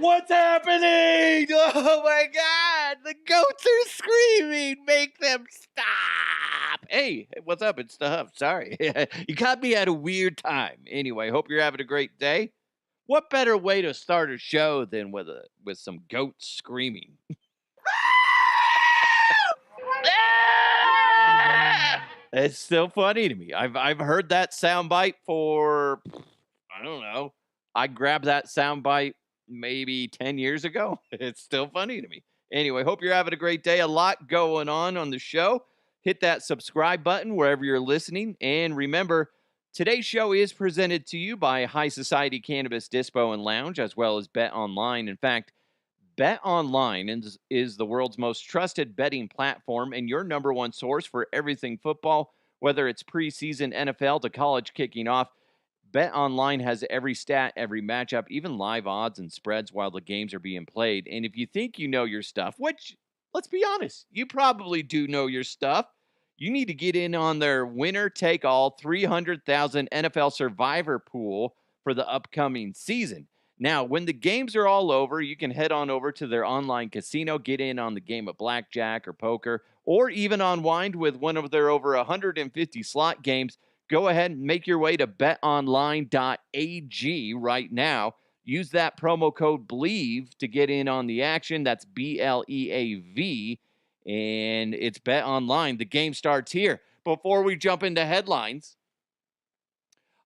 What's happening? Oh my God! The goats are screaming. Make them stop. Hey, what's up? It's the Huff. Sorry. You caught me at a weird time. Anyway, hope you're having a great day. What better way to start a show than with some goats screaming? It's still funny to me. I've heard that soundbite for, I don't know. I grabbed that soundbite maybe 10 years ago. It's still funny to me. Anyway, hope you're having a great day. A lot going on the show. Hit that subscribe button wherever you're listening. And remember, today's show is presented to you by High Society Cannabis Dispo and Lounge, as well as Bet Online. In fact, Bet Online is the world's most trusted betting platform and your number one source for everything football, whether it's preseason NFL to college kicking off. Bet Online has every stat, every matchup, even live odds and spreads while the games are being played. And if you think you know your stuff, which, let's be honest, you probably do know your stuff, you need to get in on their winner-take-all 300,000 NFL Survivor pool for the upcoming season. Now, when the games are all over, you can head on over to their online casino, get in on the game of blackjack or poker, or even unwind with one of their over 150 slot games. Go ahead and make your way to betonline.ag right now. Use that promo code BLEAV to get in on the action. That's BLEAV, and it's Bet Online. The game starts here. Before we jump into headlines,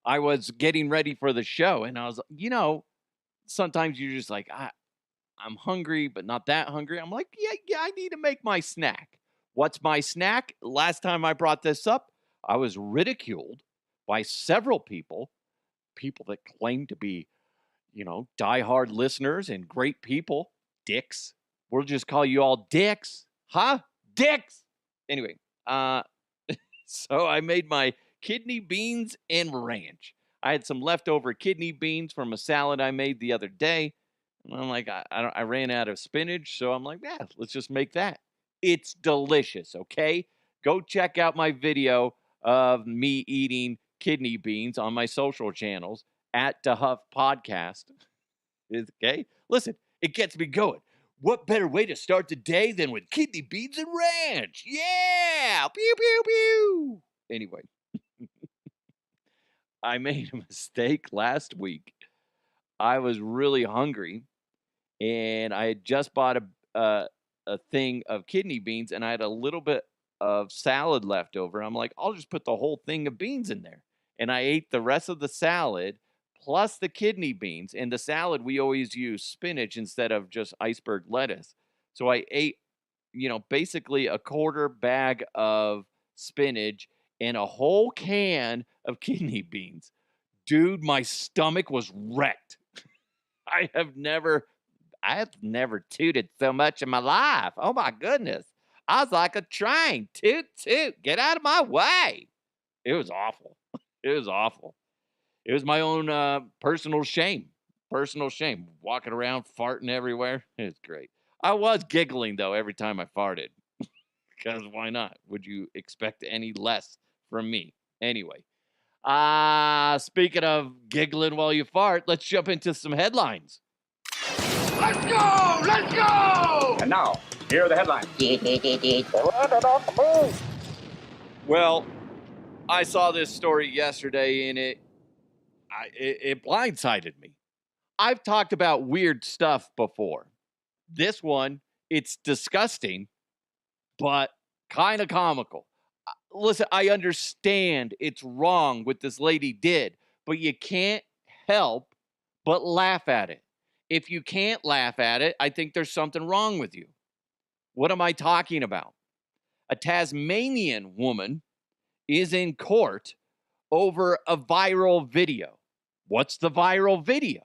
I was getting ready for the show, and I was, sometimes you're just like, I'm hungry, but not that hungry. I'm like, yeah, I need to make my snack. What's my snack? Last time I brought this up, I was ridiculed by several people that claim to be, diehard listeners and great people. Dicks. We'll just call you all dicks. Huh? Dicks! Anyway, so I made my kidney beans and ranch. I had some leftover kidney beans from a salad I made the other day. And I'm like, I ran out of spinach, so I'm like, yeah, let's just make that. It's delicious, okay? Go check out my video of me eating kidney beans on my social channels at DeHuff Podcast. Okay? Listen, it gets me going. What better way to start the day than with kidney beans and ranch? Yeah! Pew, pew, pew! Anyway. I made a mistake last week. I was really hungry, and I had just bought a thing of kidney beans, and I had a little bit of salad left over. I'm like, I'll just put the whole thing of beans in there. And I ate the rest of the salad plus the kidney beans. And the salad, we always use spinach instead of just iceberg lettuce. So I ate, basically a quarter bag of spinach and a whole can of kidney beans. Dude, my stomach was wrecked. I have never tooted so much in my life. Oh my goodness. I was like a train. Toot, toot. Get out of my way. It was awful. It was awful. It was my own personal shame. Personal shame. Walking around, farting everywhere. It was great. I was giggling, though, every time I farted. Because why not? Would you expect any less from me? Anyway. Speaking of giggling while you fart, let's jump into some headlines. Let's go! Let's go! And now, here are the headlines. Well, I saw this story yesterday, and it blindsided me. I've talked about weird stuff before. This one, it's disgusting, but kind of comical. Listen, I understand it's wrong what this lady did, but you can't help but laugh at it. If you can't laugh at it, I think there's something wrong with you. What am I talking about? A Tasmanian woman is in court over a viral video. What's the viral video?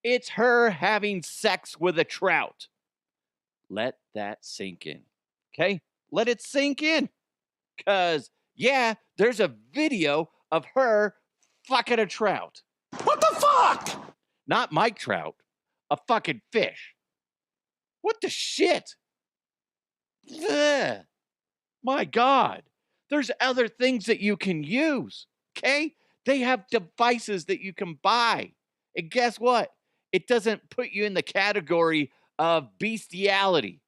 It's her having sex with a trout. Let that sink in, okay? Let it sink in. Because, yeah, there's a video of her fucking a trout. What the fuck? Not Mike Trout. A fucking fish. What the shit? Ugh. My God. There's other things that you can use, okay? They have devices that you can buy. And guess what? It doesn't put you in the category of bestiality.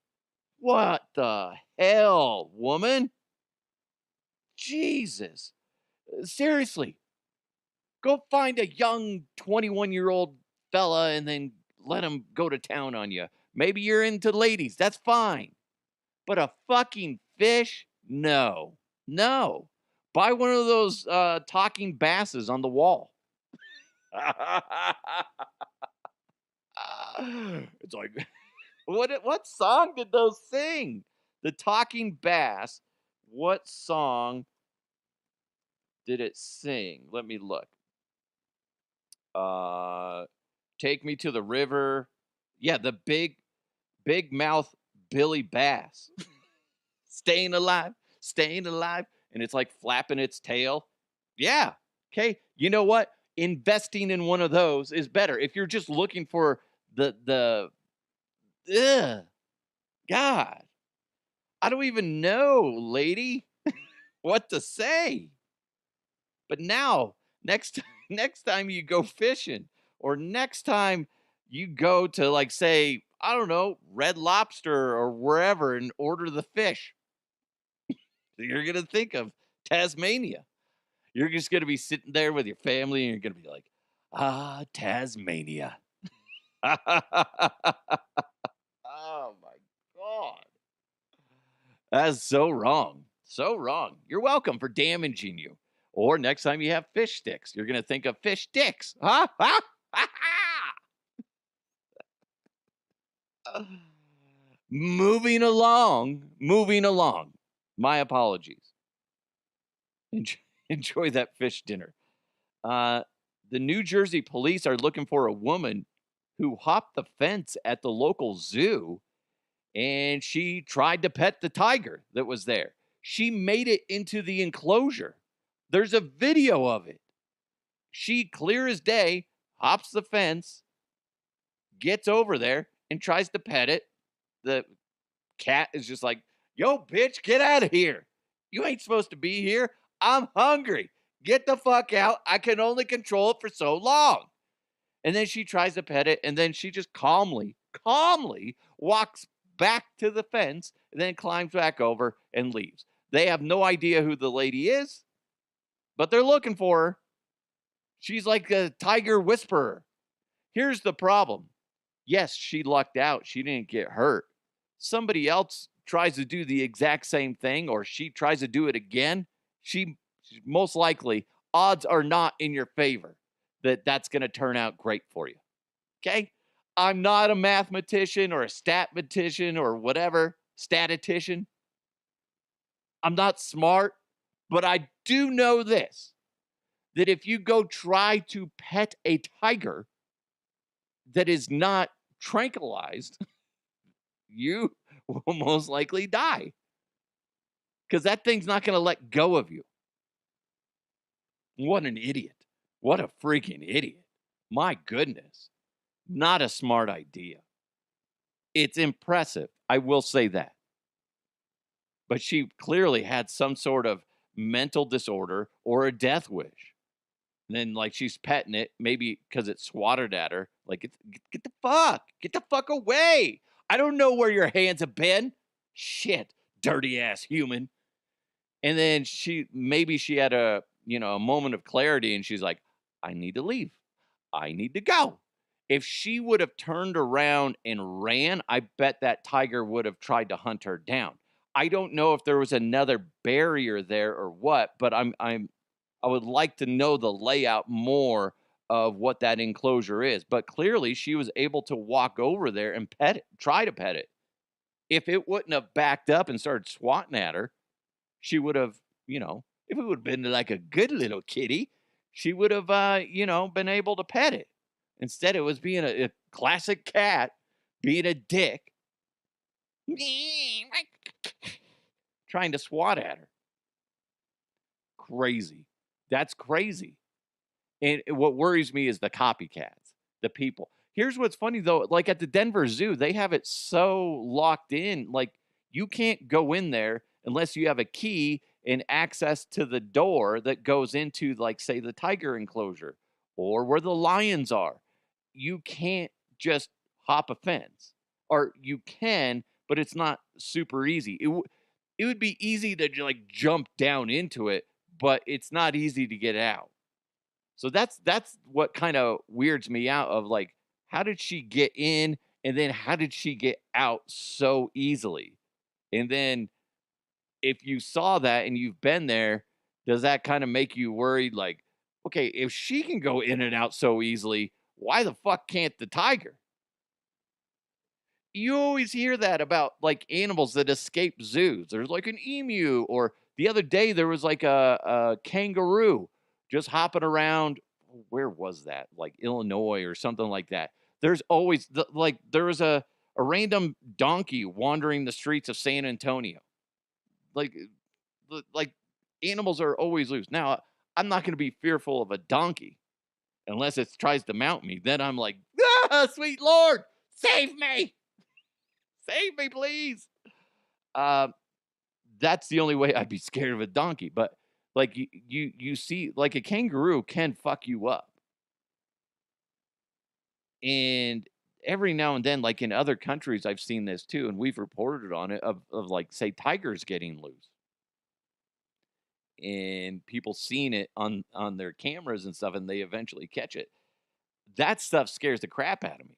What the hell, woman? Jesus. Seriously, go find a young 21-year-old fella and then let him go to town on you. Maybe you're into ladies. That's fine. But a fucking fish? No. No. Buy one of those talking basses on the wall. It's like, what song did those sing? The talking bass. What song did it sing? Let me look. Uh Take Me to the River. Yeah, the big mouth Billy Bass. Staying alive, staying alive. And it's like flapping its tail. Yeah. Okay. You know what? Investing in one of those is better. If you're just looking for the ugh, God, I don't even know, lady, what to say. But now, next next time you go fishing, or next time you go to, like, say, I don't know, Red Lobster or wherever and order the fish, you're gonna think of Tasmania. You're just gonna be sitting there with your family and you're gonna be like, ah, Tasmania. Oh my God. That's so wrong. So wrong. You're welcome for damaging you. Or next time you have fish sticks, you're going to think of fish sticks. Huh? Huh? Moving along. Moving along. My apologies. Enjoy, enjoy that fish dinner. Uh, the New Jersey police are looking for a woman who hopped the fence at the local zoo and she tried to pet the tiger that was there. She made it into the enclosure. There's a video of it. She, clear as day, hops the fence, gets over there, and tries to pet it. The cat is just like, yo, bitch, get out of here. You ain't supposed to be here. I'm hungry. Get the fuck out. I can only control it for so long. And then she tries to pet it, and then she just calmly walks back to the fence, and then climbs back over and leaves. They have no idea who the lady is, but they're looking for her. She's like a tiger whisperer. Here's the problem. Yes, she lucked out. She didn't get hurt. Somebody else tries to do the exact same thing, or she tries to do it again. She most likely, odds are not in your favor that that's going to turn out great for you. Okay? I'm not a mathematician or a statmatician or whatever, statistician. I'm not smart, but I do know this, that if you go try to pet a tiger that is not tranquilized, you will most likely die because that thing's not going to let go of you. What an idiot. What a freaking idiot. My goodness. Not a smart idea. It's impressive. I will say that. But she clearly had some sort of mental disorder or a death wish. And then, like, she's petting it, maybe because it swatted at her. Like, get the fuck away. I don't know where your hands have been. Shit, dirty ass human. And then maybe she had a moment of clarity and she's like, I need to leave. I need to go. If she would have turned around and ran, I bet that tiger would have tried to hunt her down. I don't know if there was another barrier there or what, but I would like to know the layout more of what that enclosure is. But clearly she was able to walk over there and pet it, try to pet it. If it wouldn't have backed up and started swatting at her, she would have, if it would have been like a good little kitty, she would have, been able to pet it. Instead, it was being a classic cat, being a dick, trying to swat at her. Crazy. That's crazy. And what worries me is the copycats, the people. Here's what's funny though, like at the Denver Zoo, they have it so locked in, like you can't go in there unless you have a key and access to the door that goes into, like, say, the tiger enclosure or where the lions are. you can't just hop a fence, or you can, but it's not super easy. It would be easy to like jump down into it, but it's not easy to get out. So that's what kind of weirds me out of like, how did she get in, and then how did she get out so easily? And then if you saw that and you've been there, does that kind of make you worried? Like, okay, if she can go in and out so easily, why the fuck can't the tiger? You always hear that about like animals that escape zoos. There's like an emu, or the other day there was like a kangaroo just hopping around. Where was that? Like Illinois or something like that. There's always like there was a random donkey wandering the streets of San Antonio. Like like animals are always loose. Now, I'm not going to be fearful of a donkey unless it tries to mount me. Then I'm like, ah, sweet Lord, save me. Save me, please. Uh, that's the only way I'd be scared of a donkey. But like you see, like a kangaroo can fuck you up. And every now and then, like in other countries, I've seen this too, and we've reported on it of like say tigers getting loose, and people seeing it on their cameras and stuff, and they eventually catch it. That stuff scares the crap out of me.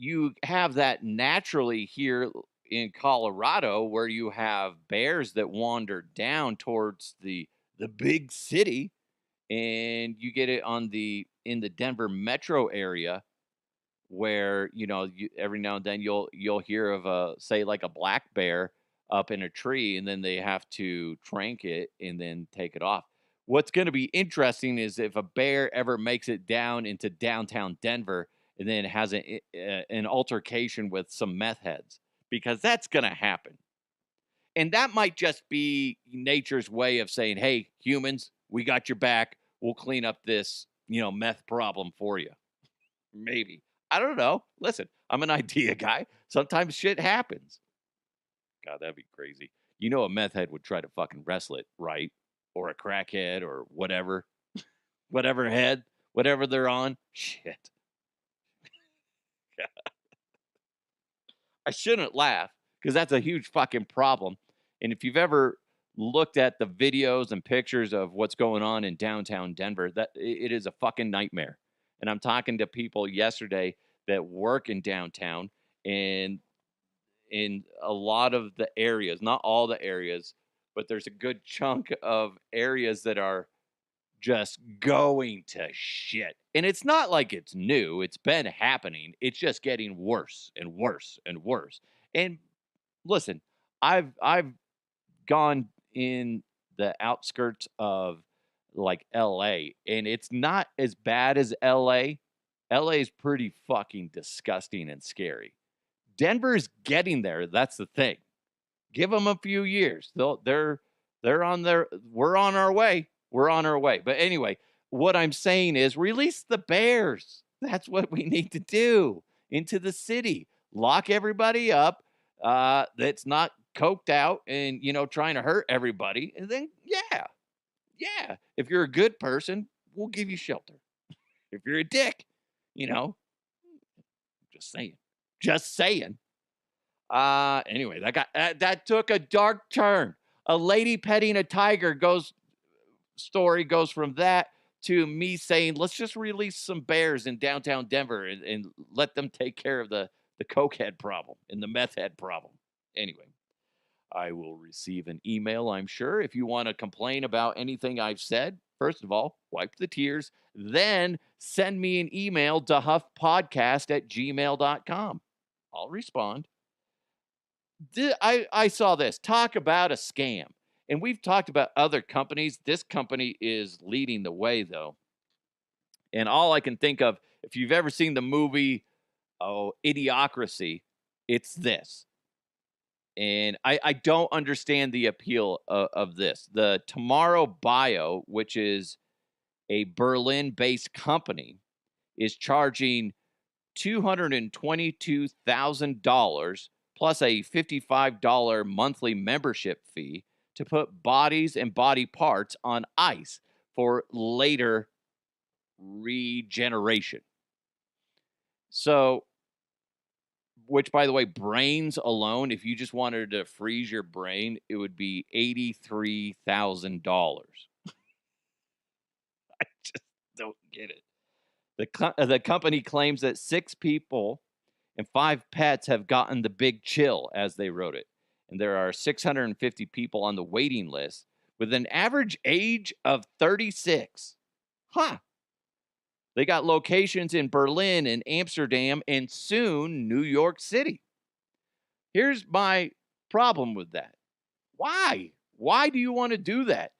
You have that naturally here in Colorado, where you have bears that wander down towards the big city, and you get it on the in the Denver metro area, where every now and then you'll hear of a, say, like a black bear up in a tree, and then they have to trank it and then take it off. What's going to be interesting is if a bear ever makes it down into downtown Denver and then has an altercation with some meth heads, because that's going to happen. And that might just be nature's way of saying, hey, humans, we got your back, we'll clean up this meth problem for you. Maybe. I don't know. Listen, I'm an idea guy. Sometimes shit happens. God, that'd be crazy. A meth head would try to fucking wrestle it, right? Or a crackhead or whatever. Whatever head, whatever they're on. Shit. I shouldn't laugh, because that's a huge fucking problem. And if you've ever looked at the videos and pictures of what's going on in downtown Denver, that it is a fucking nightmare. And I'm talking to people yesterday that work in downtown, and in a lot of the areas, not all the areas, but there's a good chunk of areas that are just going to shit. And it's not like it's new. It's been happening. It's just getting worse and worse and worse. And listen, I've gone in the outskirts of like LA, and it's not as bad as LA. LA is pretty fucking disgusting and scary. Denver's getting there. That's the thing. Give them a few years. They're on their. We're on our way. We're on our way. But anyway, what I'm saying is release the bears. That's what we need to do into the city. Lock everybody up. That's not coked out and trying to hurt everybody. And then yeah. If you're a good person, we'll give you shelter. If you're a dick, you know, just saying. Just saying. Anyway, that took a dark turn. A lady petting a tiger story goes from that to me saying, let's just release some bears in downtown Denver and let them take care of the cokehead problem and the meth head problem. Anyway, I will receive an email, I'm sure. If you want to complain about anything I've said, first of all, wipe the tears, then send me an email to huffpodcast@gmail.com. I'll respond. I saw this. Talk about a scam. And we've talked about other companies. This company is leading the way, though. And all I can think of, if you've ever seen the movie, Idiocracy, it's this. And I don't understand the appeal of this. The Tomorrow Bio, which is a Berlin-based company, is charging $222,000 plus a $55 monthly membership fee to put bodies and body parts on ice for later regeneration. So, which by the way, brains alone, if you just wanted to freeze your brain, it would be $83,000. I just don't get it. The company claims that 6 people and 5 pets have gotten the big chill, as they wrote it. And there are 650 people on the waiting list with an average age of 36. Huh. They got locations in Berlin and Amsterdam and soon New York City. Here's my problem with that. Why? Why do you want to do that?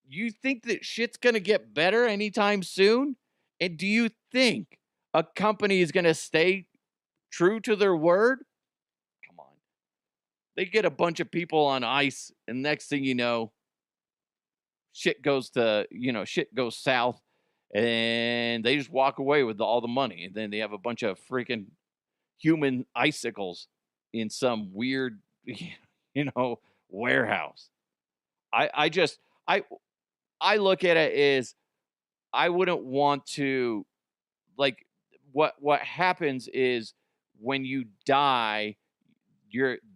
You think that shit's going to get better anytime soon? And do you think a company is going to stay true to their word? Come on. They get a bunch of people on ice, and next thing you know, shit goes south, and they just walk away with all the money. And then they have a bunch of freaking human icicles in some weird, warehouse. I just, I look at it as I wouldn't want to, like, what happens is when you die,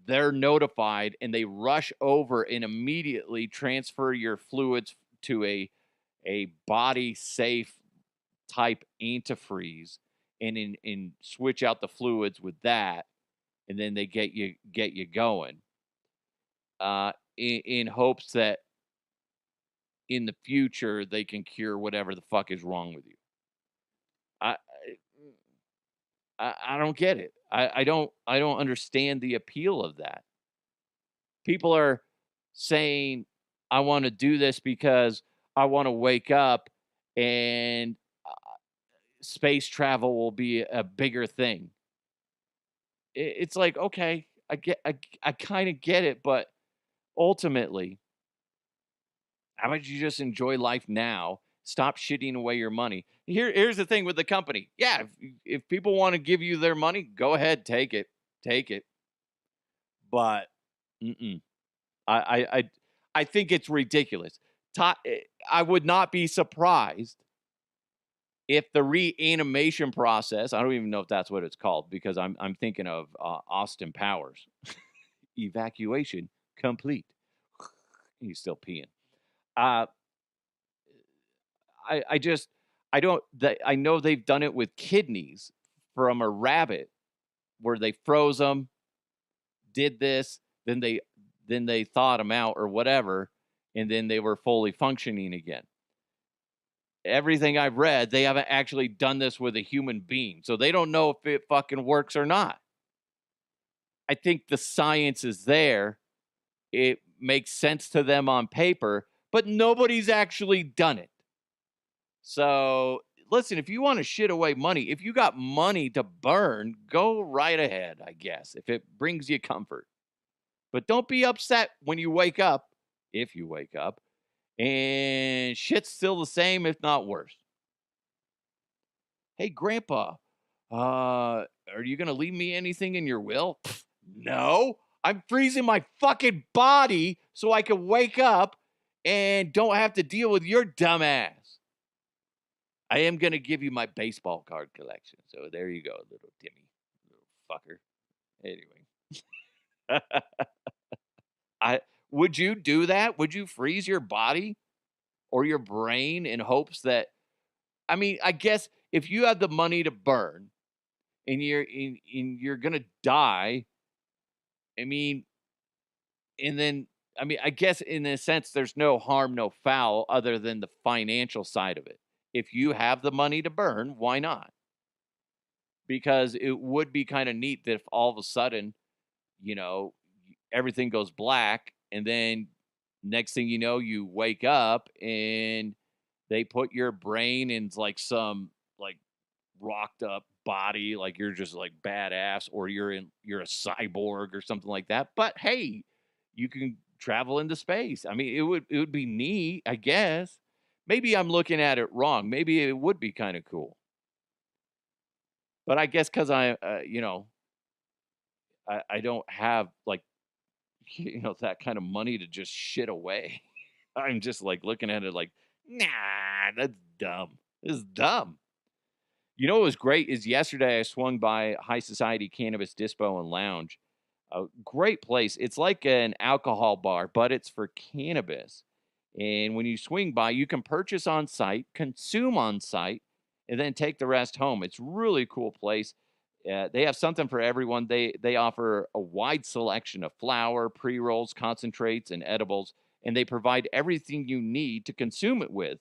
they're notified and they rush over and immediately transfer your fluids to a body safe type antifreeze, and in switch out the fluids with that, and then they get you going, in hopes that in the future they can cure whatever the fuck is wrong with you. I I don't get it. I don't understand the appeal of that. People are saying, "I wanna do this because I wanna wake up and space travel will be a bigger thing." It's like, okay, I kinda get it, but ultimately, how about you just enjoy life now? Stop shitting away your money. Here's the thing with the company. Yeah, if people wanna give you their money, go ahead, take it, but mm-mm. I think it's ridiculous. I would not be surprised if the reanimation process, I don't even know if that's what it's called because I'm thinking of Austin Powers. Evacuation complete. He's still peeing. Uh, I just I don't I know they've done it with kidneys from a rabbit where they froze them, did this, then they thawed them out or whatever, and then they were fully functioning again. Everything I've read, they haven't actually done this with a human being, so they don't know if it fucking works or not. I think the science is there. It makes sense to them on paper, but nobody's actually done it. So, listen, if you want to shit away money, if you got money to burn, go right ahead, I guess, if it brings you comfort. But don't be upset when you wake up, if you wake up, and shit's still the same, if not worse. Hey, Grandpa, are you going to leave me anything in your will? Pfft, no, I'm freezing my fucking body so I can wake up and don't have to deal with your dumb ass. I am going to give you my baseball card collection. So there you go, little Timmy, little fucker. Anyway, I would you do that? Would you freeze your body or your brain in hopes that, I mean, I guess if you have the money to burn and you're gonna die, I mean, and then I mean, I guess in a sense there's no harm, no foul other than the financial side of it. If you have the money to burn, why not? Because it would be kind of neat that if all of a sudden, you know, everything goes black and then next thing you know, you wake up and they put your brain in like some like rocked up body, like you're just like badass, or you're a cyborg or something like that. But hey, you can travel into space. I mean, it would be neat, I guess. Maybe I'm looking at it wrong. Maybe it would be kind of cool. But I guess because I don't have like that kind of money to just shit away. I'm just like looking at it like, nah, that's dumb. This is dumb. You know what was great is yesterday I swung by High Society Cannabis Dispo and Lounge. A great place. It's like an alcohol bar, but it's for cannabis. And when you swing by, you can purchase on site, consume on site, and then take the rest home. It's really cool place. They have something for everyone. They offer a wide selection of flour, pre rolls, concentrates, and edibles, and they provide everything you need to consume it with.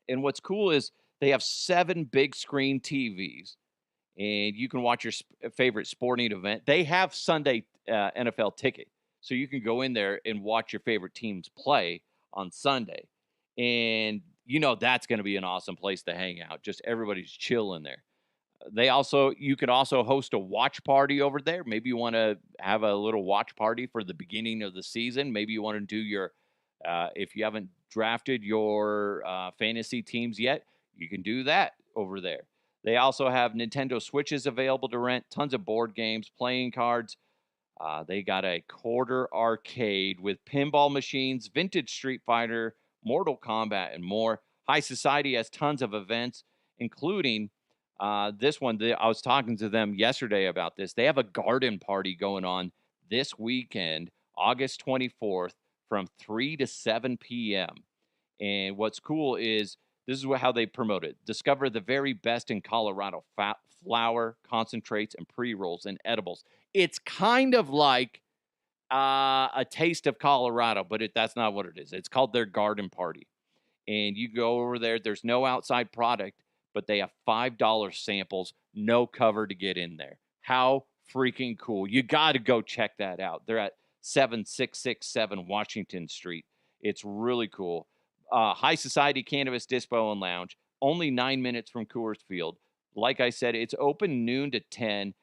And what's cool is they have 7 big screen TVs, and you can watch your favorite sporting event. They have Sunday NFL ticket, so you can go in there and watch your favorite teams play on Sunday. And you know that's going to be an awesome place to hang out. Just everybody's chilling there. You can also host a watch party over there. Maybe you want to have a little watch party for the beginning of the season. Maybe you want to do your if you haven't drafted your fantasy teams yet, you can do that over there. They also have Nintendo Switches available to rent, tons of board games, playing cards. They got a quarter arcade with pinball machines, vintage Street Fighter, Mortal Kombat, and more. High Society has tons of events, including this one. I was talking to them yesterday about this. They have a garden party going on this weekend, August 24th, from 3 to 7 p.m. And what's cool is this is how they promote it. Discover the very best in Colorado flour, concentrates, and pre rolls and edibles. It's kind of like a taste of Colorado, but that's not what it is. It's called their garden party. And you go over there, there's no outside product, but they have $5 samples, no cover to get in there. How freaking cool. You got to go check that out. They're at 7667 Washington Street. It's really cool. High Society Cannabis Dispo and Lounge, only 9 minutes from Coors Field. Like I said, it's open noon to 10.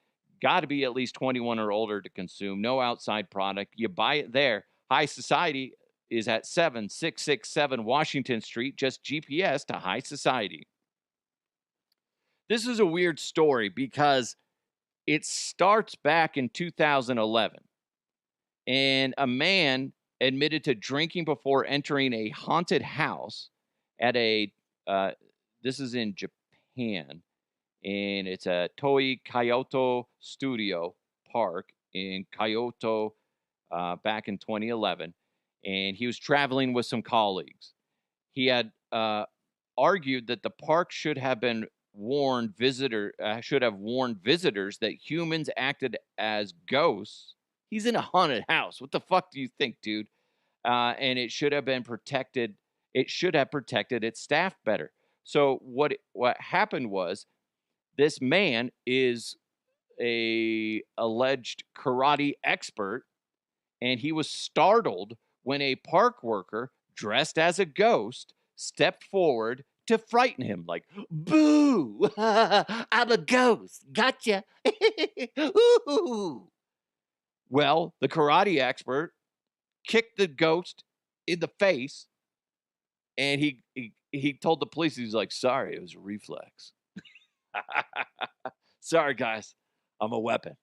Got to be at least 21 or older to consume. No outside product. You buy it there. High Society is at 7667 Washington Street. Just GPS to High Society. This is a weird story because it starts back in 2011, and a man admitted to drinking before entering a haunted house at a this is in Japan, and it's a Toi Kyoto Studio Park in Kyoto back in 2011, and he was traveling with some colleagues. He had argued that the park should have warned visitors that humans acted as ghosts. He's in a haunted house. What the fuck do you think, dude? And it should have been protected. It should have protected its staff better. So what happened was this man is a alleged karate expert, and he was startled when a park worker dressed as a ghost stepped forward to frighten him, like, boo, I'm a ghost. Gotcha. Ooh. Well, the karate expert kicked the ghost in the face, and he told the police, he's like, sorry, it was a reflex. Sorry, guys. I'm a weapon.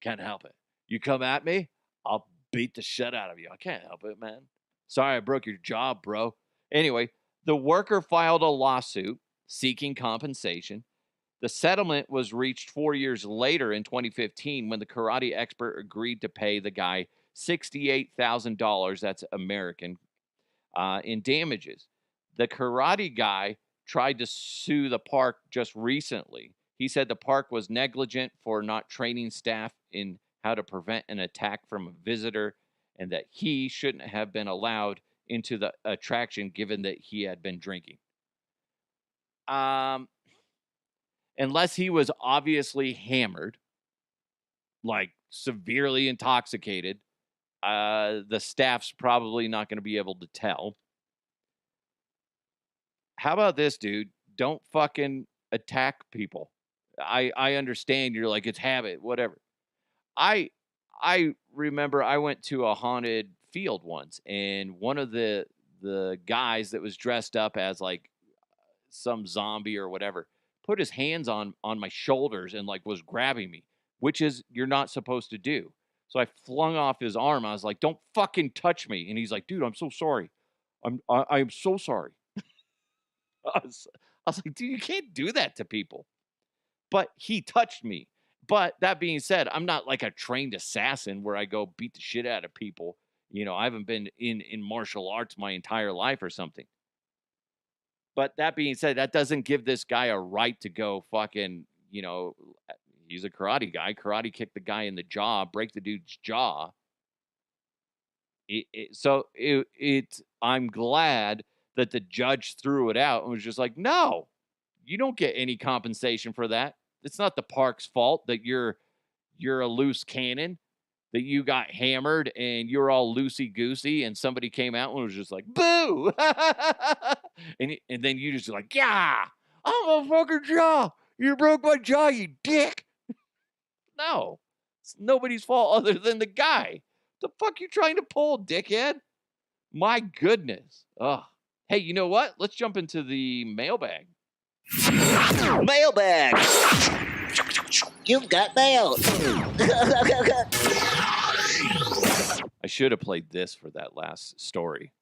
Can't help it. You come at me, I'll beat the shit out of you. I can't help it, man. Sorry I broke your jaw, bro. Anyway, the worker filed a lawsuit seeking compensation. The settlement was reached 4 years later in 2015 when the karate expert agreed to pay the guy $68,000, that's American, in damages. The karate guy tried to sue the park just recently. He said the park was negligent for not training staff in how to prevent an attack from a visitor and that he shouldn't have been allowed into the attraction given that he had been drinking. Um, Unless he was obviously hammered, like severely intoxicated, the staff's probably not going to be able to tell. How about this, dude? Don't fucking attack people. I understand you're like it's habit, whatever. I I remember I went to a haunted field once, and one of the guys that was dressed up as like some zombie or whatever put his hands on my shoulders and like was grabbing me, which is you're not supposed to do. So I flung off his arm. I was like, "Don't fucking touch me!" And he's like, "Dude, I'm so sorry. I'm so sorry." I was, I was like, dude, you can't do that to people. But he touched me. But that being said, I'm not like a trained assassin where I go beat the shit out of people. I haven't been in martial arts my entire life or something. But that being said, that doesn't give this guy a right to go fucking, he's a karate guy, karate kick the guy in the jaw, break the dude's jaw. I'm glad that the judge threw it out and was just like, no, you don't get any compensation for that. It's not the park's fault that you're a loose cannon, that you got hammered and you're all loosey goosey, and somebody came out and was just like, boo. And then you just like, yeah, I'm a fucking jaw. You broke my jaw, you dick. No, it's nobody's fault other than the guy. The fuck you trying to pull, dickhead? My goodness. Ugh. Hey, you know what? Let's jump into the mailbag. Mailbag. You've got mail. I should have played this for that last story.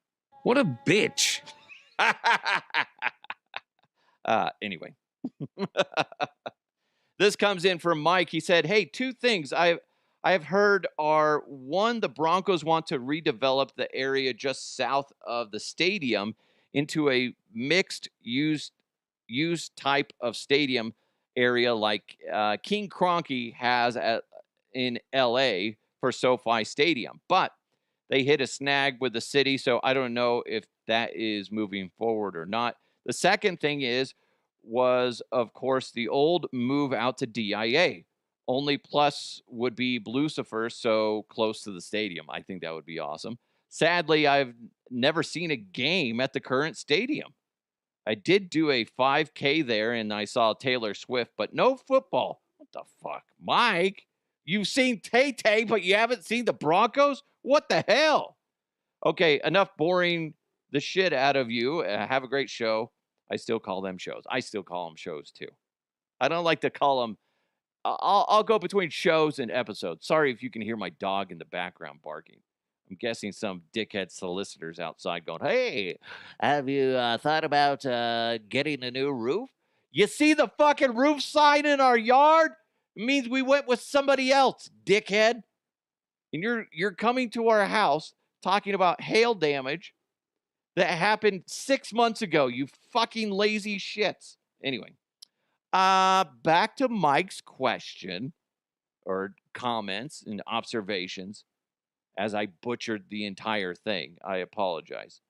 What a bitch. Anyway. This comes in from Mike. He said, hey, two things I have heard are, one, the Broncos want to redevelop the area just south of the stadium into a mixed use type of stadium area like King Kroenke has in LA for SoFi Stadium. But they hit a snag with the city, so I don't know if that is moving forward or not. The second thing was, of course, the old move out to DIA. Only plus would be Lucifer, so close to the stadium. I think that would be awesome. Sadly, I've never seen a game at the current stadium. I did do a 5K there, and I saw Taylor Swift, but no football. What the fuck? Mike, you've seen Tay-Tay, but you haven't seen the Broncos? What the hell? Okay, enough boring the shit out of you. Have a great show. I still call them shows. I still call them shows, too. I don't like to call them... I'll go between shows and episodes. Sorry if you can hear my dog in the background barking. I'm guessing some dickhead solicitors outside going, hey, have you thought about getting a new roof? You see the fucking roof sign in our yard? It means we went with somebody else, dickhead. And you're coming to our house talking about hail damage that happened 6 months ago, you fucking lazy shits. Anyway, back to Mike's question or comments and observations. As I butchered the entire thing, I apologize.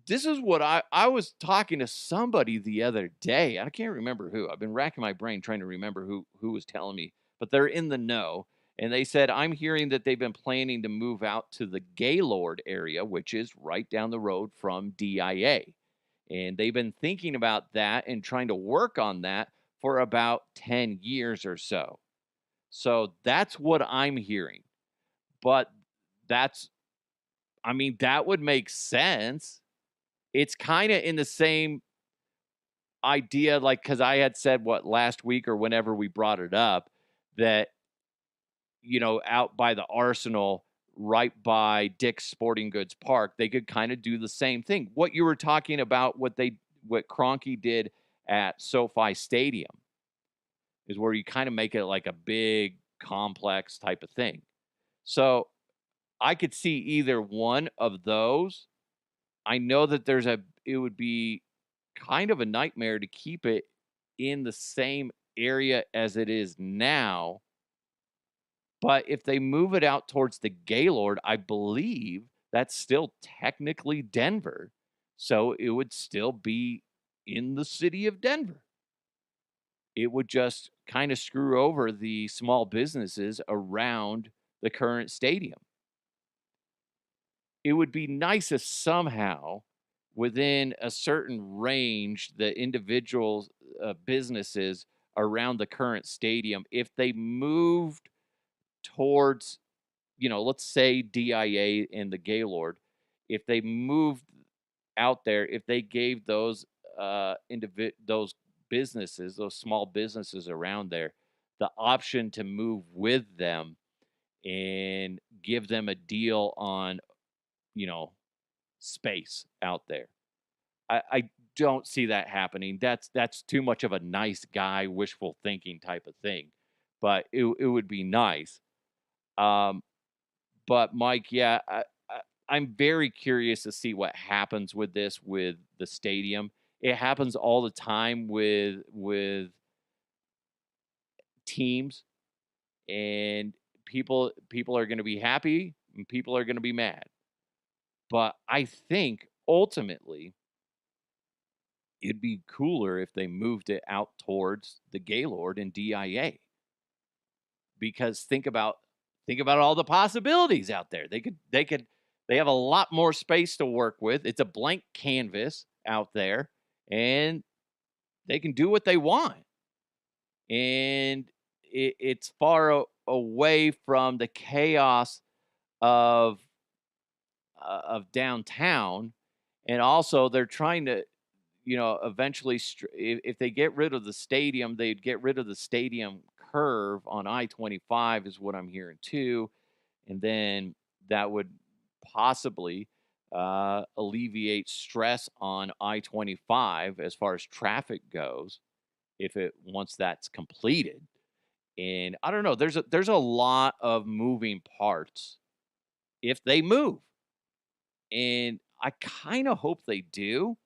This is what I was talking to somebody the other day. I can't remember who. I've been racking my brain trying to remember who was telling me, but they're in the know. And they said, I'm hearing that they've been planning to move out to the Gaylord area, which is right down the road from DIA. And they've been thinking about that and trying to work on that for about 10 years or so. So that's what I'm hearing. But that would make sense. It's kind of in the same idea, like, because I had said, last week or whenever we brought it up, that, out by the Arsenal, right by Dick's Sporting Goods Park, they could kind of do the same thing. What you were talking about, what Kroenke did at SoFi Stadium, is where you kind of make it like a big complex type of thing. So I could see either one of those. I know that it would be kind of a nightmare to keep it in the same area as it is now. But if they move it out towards the Gaylord, I believe that's still technically Denver. So it would still be in the city of Denver. It would just kind of screw over the small businesses around the current stadium. It would be nice if somehow within a certain range, the individual businesses around the current stadium, if they moved towards, let's say DIA and the Gaylord, if they moved out there, if they gave those those businesses, those small businesses around there, the option to move with them and give them a deal on, space out there. I don't see that happening. That's too much of a nice guy, wishful thinking type of thing. But it would be nice. Um, but Mike, yeah, I'm very curious to see what happens with this with the stadium. It happens all the time with teams, and people are going to be happy and people are going to be mad. But I think ultimately it'd be cooler if they moved it out towards the Gaylord and DIA, because think about all the possibilities out there. They have a lot more space to work with. It's a blank canvas out there, and they can do what they want. And it's far away from the chaos of of downtown. And also they're trying to, eventually, if they get rid of the stadium, they'd get rid of the stadium curve on I-25 is what I'm hearing too. And then that would possibly alleviate stress on I-25 as far as traffic goes, if it once that's completed. And I don't know, there's a lot of moving parts if they move. And I kind of hope they do.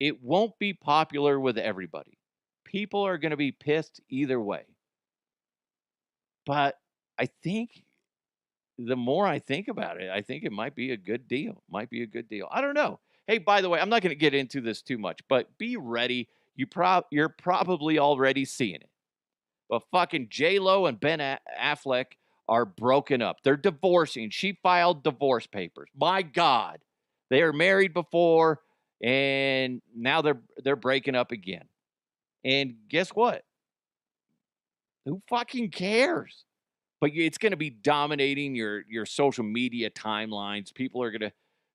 It won't be popular with everybody. People are going to be pissed either way. But I think the more I think about it, I think it might be a good deal. Might be a good deal. I don't know. Hey, by the way, I'm not going to get into this too much, but be ready. You're probably already seeing it. But fucking J Lo and Ben Affleck are broken up. They're divorcing. She filed divorce papers. My God, they are married before, and now they're breaking up again. And guess what? Who fucking cares? But it's going to be dominating your social media timelines. People are going to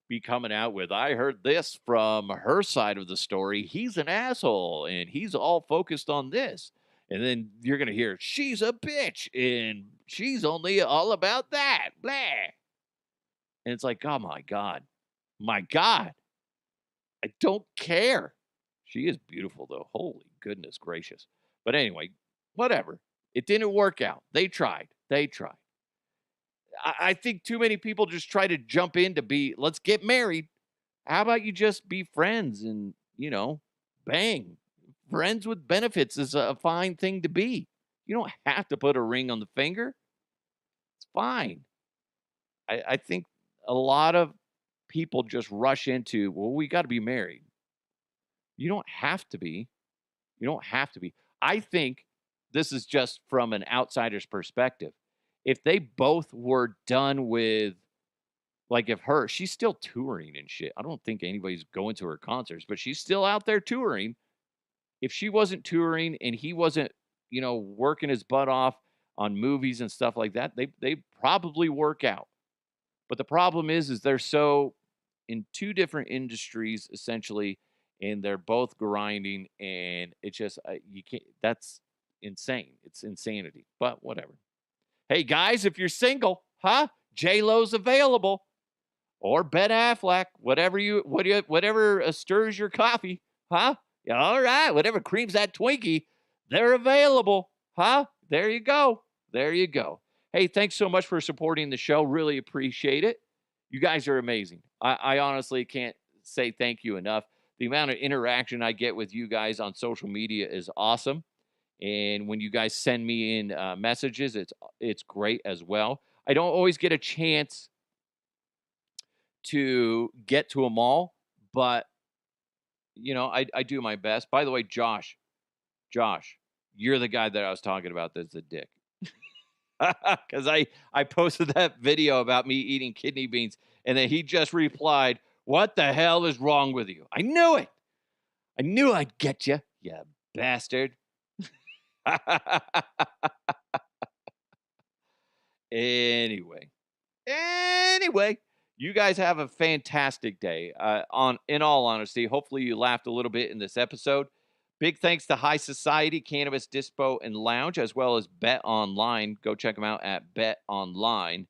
be coming out with, I heard this from her side of the story. He's an asshole and he's all focused on this. And then you're going to hear, she's a bitch and she's only all about that. Blah. And it's like, oh my God. My God. I don't care. She is beautiful, though. Holy goodness gracious. But anyway, whatever. It didn't work out. They tried. They tried. I think too many people just try to jump in to be, let's get married. How about you just be friends and, bang. Friends with benefits is a fine thing to be. You don't have to put a ring on the finger. It's fine. I think a lot of people just rush into, well, we got to be married. You don't have to be. You don't have to be. I think this is just from an outsider's perspective. If they both were done with, like, if she's still touring and shit. I don't think anybody's going to her concerts, but she's still out there touring. If she wasn't touring and he wasn't, working his butt off on movies and stuff like that, they probably work out. But the problem is they're so in two different industries essentially, and they're both grinding, and it's just you can't. That's insane. It's insanity. But whatever. Hey guys, if you're single, huh? J Lo's available, or Ben Affleck, whatever stirs your coffee, huh? Yeah, all right, whatever creams that Twinkie, they're available, huh? There you go. There you go. Hey, thanks so much for supporting the show. Really appreciate it. You guys are amazing. I honestly can't say thank you enough. The amount of interaction I get with you guys on social media is awesome. And when you guys send me in messages, it's great as well. I don't always get a chance to get to them all, but I do my best. By the way, Josh, you're the guy that I was talking about that's a dick. Because I posted that video about me eating kidney beans, and then he just replied, "What the hell is wrong with you?" I knew it. I knew I'd get you, you bastard. Anyway, you guys have a fantastic day. In all honesty, hopefully you laughed a little bit in this episode. Big thanks to High Society Cannabis Dispo and Lounge, as well as Bet Online. Go check them out at betonline.com.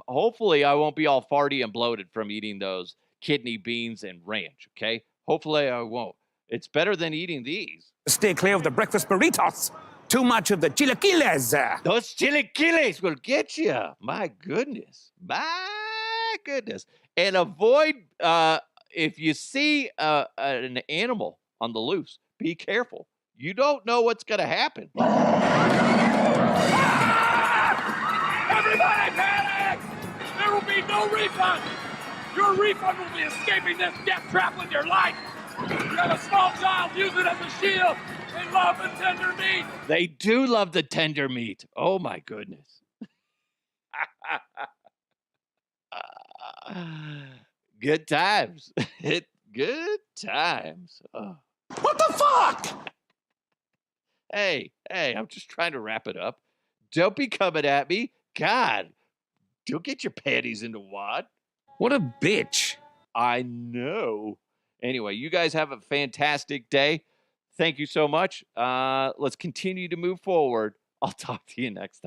Hopefully I won't be all farty and bloated from eating those kidney beans and ranch, okay? Hopefully I won't. It's better than eating these. Stay clear of the breakfast burritos. Too much of the chilaquiles. Those chilaquiles will get you. My goodness. My goodness. And avoid, if you see an animal on the loose, be careful. You don't know what's going to happen. Everybody panic! There will be no refund! Your refund will be escaping this death trap with your life! You have a small child, use it as a shield! They love the tender meat! They do love the tender meat. Oh, my goodness. Good times. Good times. Oh. What the fuck? Hey, I'm just trying to wrap it up. Don't be coming at me. God, don't get your panties into wad. What a bitch. I know. Anyway, you guys have a fantastic day. Thank you so much. Let's continue to move forward. I'll talk to you next time.